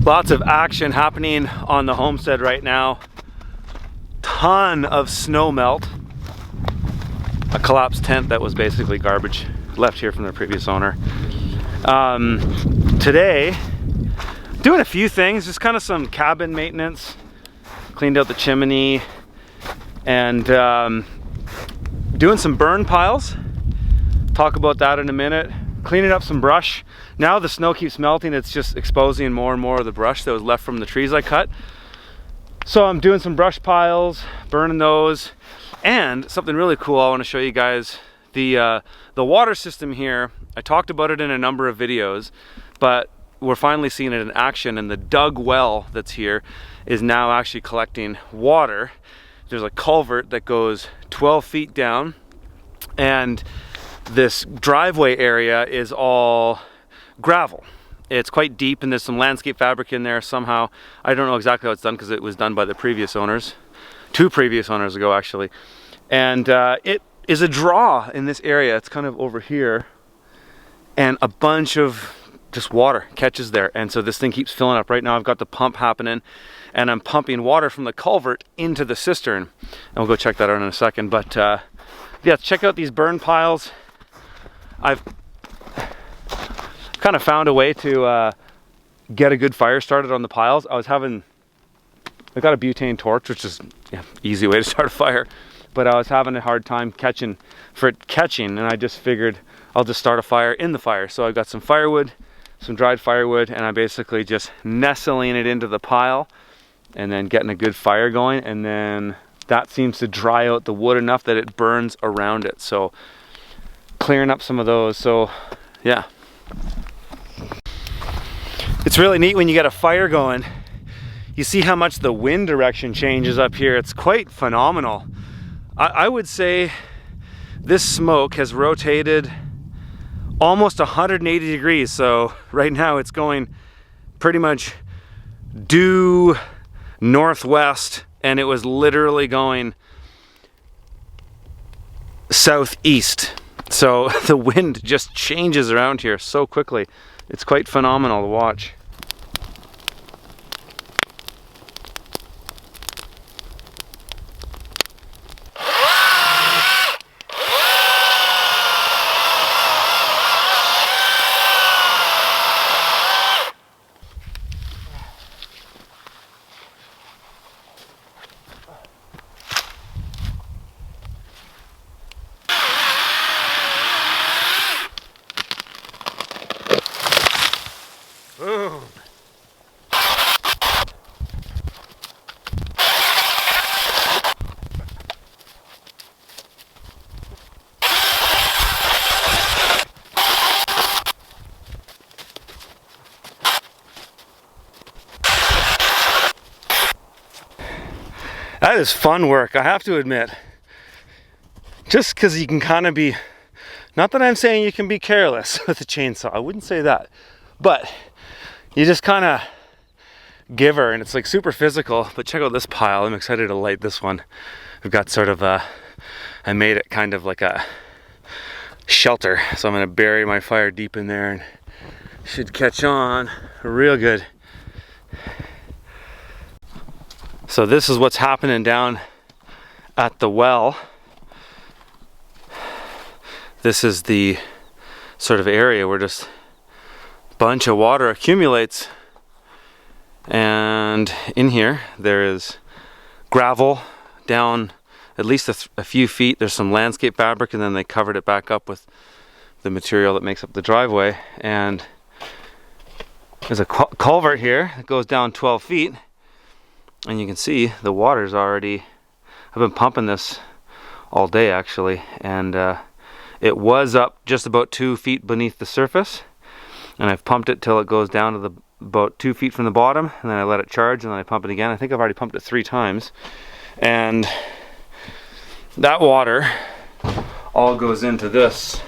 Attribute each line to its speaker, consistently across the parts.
Speaker 1: Lots of action happening on the homestead right now. Ton of snow melt. A collapsed tent that was basically garbage left here from the previous owner. Today, doing a few things, just kind of some cabin maintenance. Cleaned out the chimney and doing some burn piles. Talk about that in a minute. Cleaning up some brush. Now the snow keeps melting, it's just exposing more and more of the brush that was left from the trees I cut. So I'm doing some brush piles, burning those, and something really cool I want to show you guys. The water system here, I talked about it in a number of videos, but we're finally seeing it in action, and the dug well that's here is now actually collecting water. There's a culvert that goes 12 feet down, and this driveway area is all gravel. It's quite deep, and there's some landscape fabric in there somehow. I don't know exactly how it's done because it was done by the previous owners, 2 previous owners ago actually. And it is a draw in this area. It's kind of over here, and a bunch of just water catches there, and so this thing keeps filling up. Right now I've got the pump happening, and I'm pumping water from the culvert into the cistern, and we'll go check that out in a second. But yeah, check out these burn piles. I've kind of found a way to get a good fire started on the piles. I got a butane torch, which is easy way to start a fire, but I was having a hard time catching, and I just figured I'll just start a fire in the fire. So I've got some firewood, some dried firewood, and I'm basically just nestling it into the pile and then getting a good fire going, and then that seems to dry out the wood enough that it burns around it. So clearing up some of those. So yeah, it's really neat when you get a fire going. You see how much the wind direction changes up here. It's quite phenomenal. I would say this smoke has rotated almost 180 degrees. So right now it's going pretty much due northwest, and it was literally going southeast. So the wind just changes around here so quickly. It's quite phenomenal to watch. That is fun work, I have to admit. Just because you can kind of be, not that I'm saying you can be careless with a chainsaw, I wouldn't say that, but you just kind of give her, and it's like super physical. But check out this pile, I'm excited to light this one. We've got sort of I made it kind of like a shelter, so I'm going to bury my fire deep in there, and should catch on real good. So this is what's happening down at the well. This is the sort of area where just a bunch of water accumulates. And in here there is gravel down at least a few feet. There's some landscape fabric, and then they covered it back up with the material that makes up the driveway. And there's a culvert here that goes down 12 feet. And you can see the water's already, I've been pumping this all day actually, and it was up just about 2 feet beneath the surface, and I've pumped it till it goes down to about 2 feet from the bottom, and then I let it charge, and then I pump it again. I think I've already pumped it 3 times, and that water all goes into this.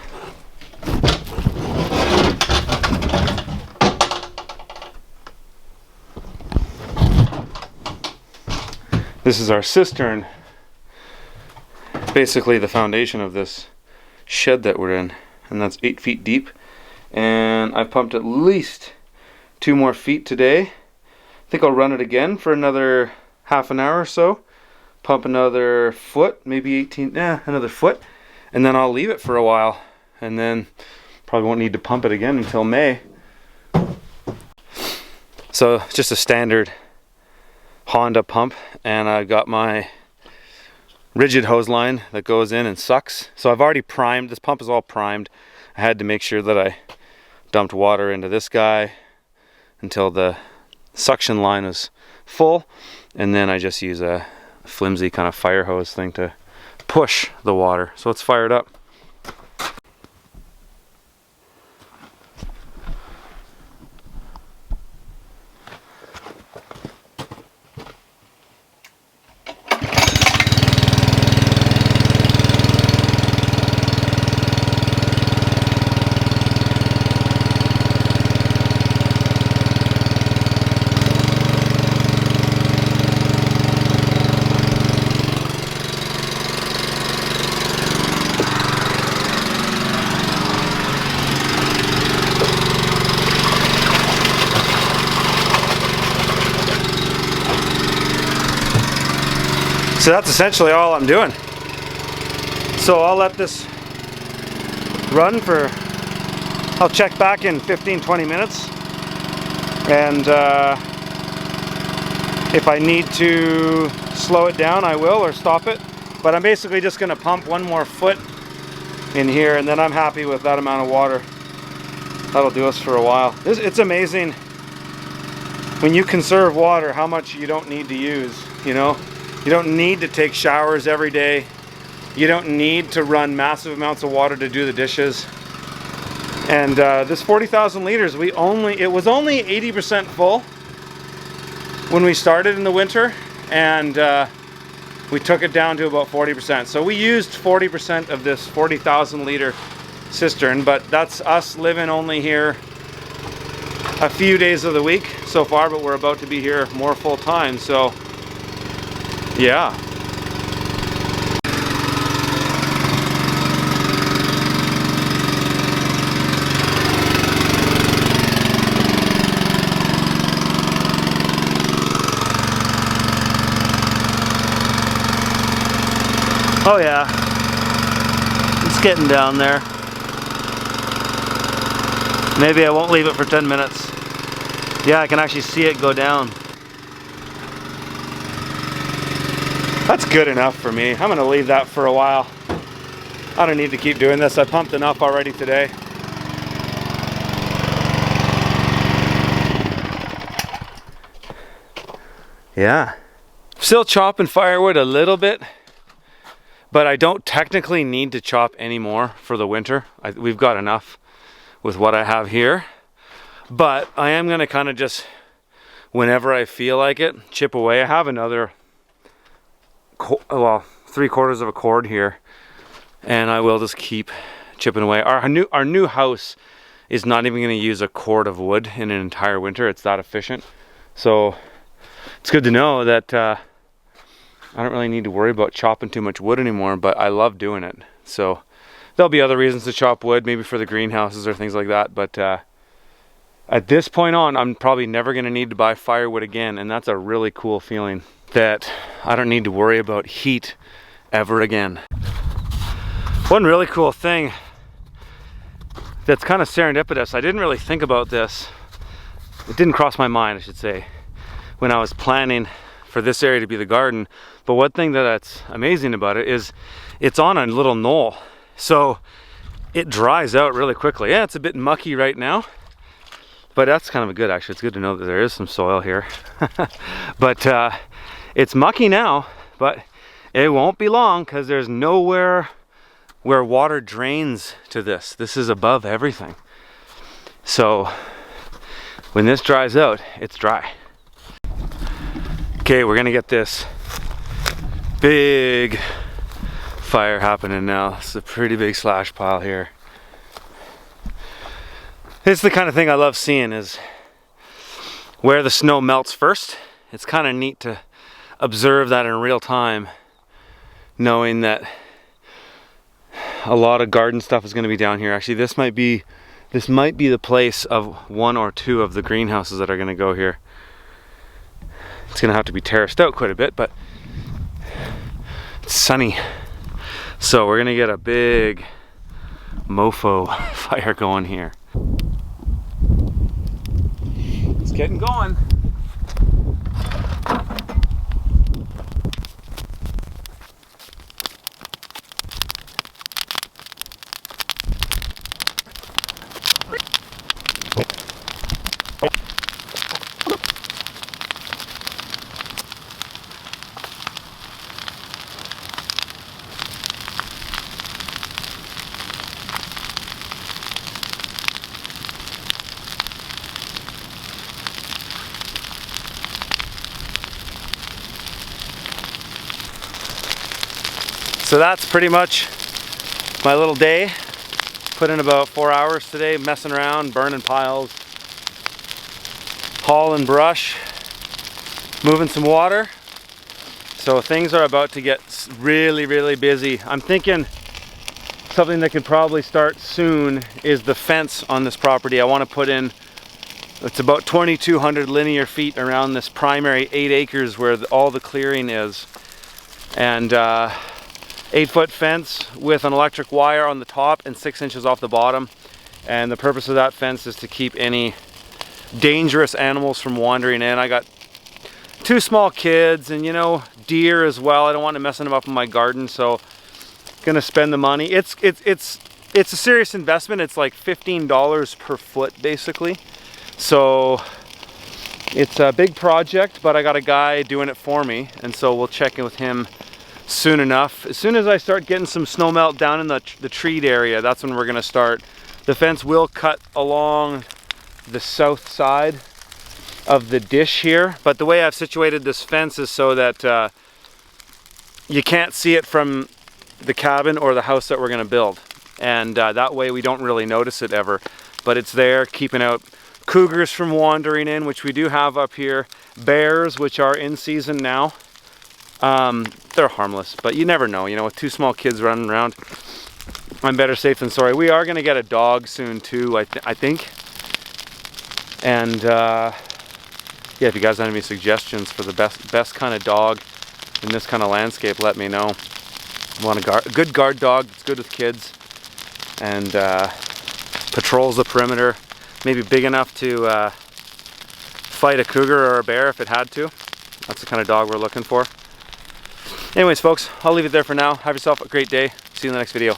Speaker 1: This is our cistern, basically the foundation of this shed that we're in, and that's 8 feet deep, and I've pumped at least 2 more feet today, think I'll run it again for another half an hour or so. Pump another foot, maybe another foot, and then I'll leave it for a while, and then probably won't need to pump it again until May. So it's just a standard Honda pump, and I've got my rigid hose line that goes in and sucks. So I've already primed, this pump is all primed. I had to make sure that I dumped water into this guy until the suction line was full, and then I just use a flimsy kind of fire hose thing to push the water. So it's fired up. So that's essentially all I'm doing. So I'll let this run for, I'll check back in 15-20 minutes, and if I need to slow it down I will, or stop it. But I'm basically just going to pump one more foot in here, and then I'm happy with that amount of water. That'll do us for a while. It's amazing when you conserve water how much you don't need to use, you know? You don't need to take showers every day. You don't need to run massive amounts of water to do the dishes. And this 40,000 liters, it was only 80% full when we started in the winter, and we took it down to about 40%. So we used 40% of this 40,000 liter cistern, but that's us living only here a few days of the week so far, but we're about to be here more full time, so yeah. Oh yeah, it's getting down there. Maybe I won't leave it for 10 minutes. Yeah, I can actually see it go down. That's good enough for me. I'm gonna leave that for a while. I don't need to keep doing this. I pumped enough already today. Yeah. Still chopping firewood a little bit, but I don't technically need to chop anymore for the winter. We've got enough with what I have here. But I am gonna kind of just, whenever I feel like it, chip away. I have another, well, 3/4 of a cord here, and I will just keep chipping away. Our new house is not even going to use a cord of wood in an entire winter. It's that efficient. So it's good to know that I don't really need to worry about chopping too much wood anymore, but I love doing it. So there'll be other reasons to chop wood, maybe for the greenhouses or things like that, but at this point on, I'm probably never going to need to buy firewood again, and that's a really cool feeling, that I don't need to worry about heat ever again. One really cool thing that's kind of serendipitous, I didn't really think about this, it didn't cross my mind, I should say, when I was planning for this area to be the garden, but one thing that's amazing about it is it's on a little knoll, so it dries out really quickly. Yeah, it's a bit mucky right now, but that's kind of good actually. It's good to know that there is some soil here. But it's mucky now, but it won't be long, because there's nowhere where water drains to this. This is above everything. So when this dries out, it's dry. Okay, we're gonna get this big fire happening now. It's a pretty big slash pile here. It's the kind of thing I love seeing, is where the snow melts first. It's kind of neat to observe that in real time, knowing that a lot of garden stuff is going to be down here. Actually, this might be the place of one or two of the greenhouses that are going to go here. It's gonna have to be terraced out quite a bit, but it's sunny. So we're gonna get a big mofo fire going here. It's getting going. So that's pretty much my little day. Put in about 4 hours today, messing around, burning piles, hauling brush, moving some water. So things are about to get really, really busy. I'm thinking something that could probably start soon is the fence on this property. I want to put in, it's about 2,200 linear feet around this primary 8 acres where all the clearing is. And 8-foot fence with an electric wire on the top and 6 inches off the bottom. And the purpose of that fence is to keep any dangerous animals from wandering in. I got 2 small kids and, you know, deer as well. I don't want to mess them up in my garden, so gonna spend the money. It's a serious investment. It's like $15 per foot basically. So it's a big project, but I got a guy doing it for me, and so we'll check in with him soon enough. As soon as I start getting some snow melt down in the treed area, that's when we're gonna start. The fence will cut along the south side of the dish here, but the way I've situated this fence is so that you can't see it from the cabin or the house that we're gonna build, and that way we don't really notice it ever. But it's there keeping out cougars from wandering in, which we do have up here, bears, which are in season now. They're harmless, but you never know, you know, with 2 small kids running around. I'm better safe than sorry. We are gonna get a dog soon too, I think. And yeah, if you guys have any suggestions for the best kind of dog in this kind of landscape, let me know. I want a good guard dog that's good with kids and patrols the perimeter, maybe big enough to fight a cougar or a bear if it had to. That's the kind of dog we're looking for. Anyways, folks, I'll leave it there for now. Have yourself a great day. See you in the next video.